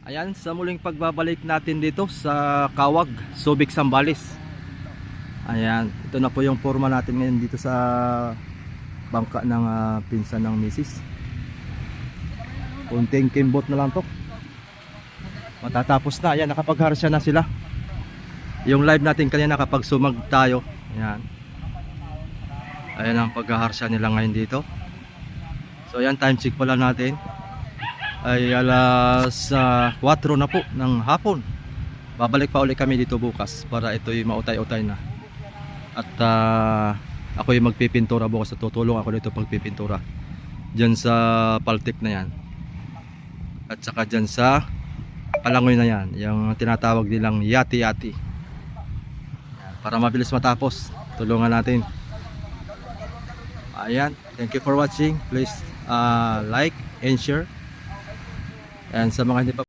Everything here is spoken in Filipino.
Ayan, sa muling pagbabalik natin dito sa Kawag, Subic, Zambales. Ayan, ito na po yung forma natin ngayon dito sa bangka ng pinsan ng misis. Kunting kimbot na lang to. Matatapos na. Ayan, nakapagharsya na sila. Yung live natin kanina kapag sumag tayo. Ayan. Ayan ang paghaharsya nila ngayon dito. So ayan, time check pala natin ay alas 4 na po ng hapon. Babalik pa ulit kami dito bukas para ito'y mautay-utay na. At ako yung magpipintura bukas at tutulong ako dito pagpipintura dyan sa paltik na yan. At saka dyan sa palangoy na yan, yung tinatawag nilang yati-yati. Para mabilis matapos, tulungan natin. Ayan, thank you for watching. Please like and share. And sa mga hindi pa